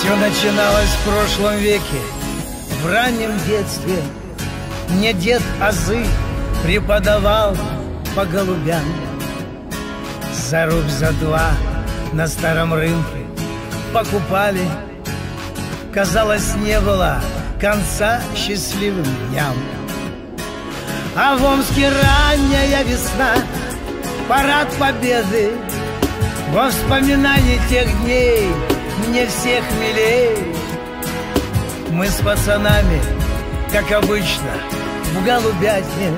Все начиналось в прошлом веке, в раннем детстве. Мне дед азы преподавал по голубям. За рубь за два на старом рынке покупали. Казалось, не было конца счастливым дням. А в Омске ранняя весна, парад победы. Во вспоминании тех дней мне всех милей. Мы с пацанами, как обычно, в голубятне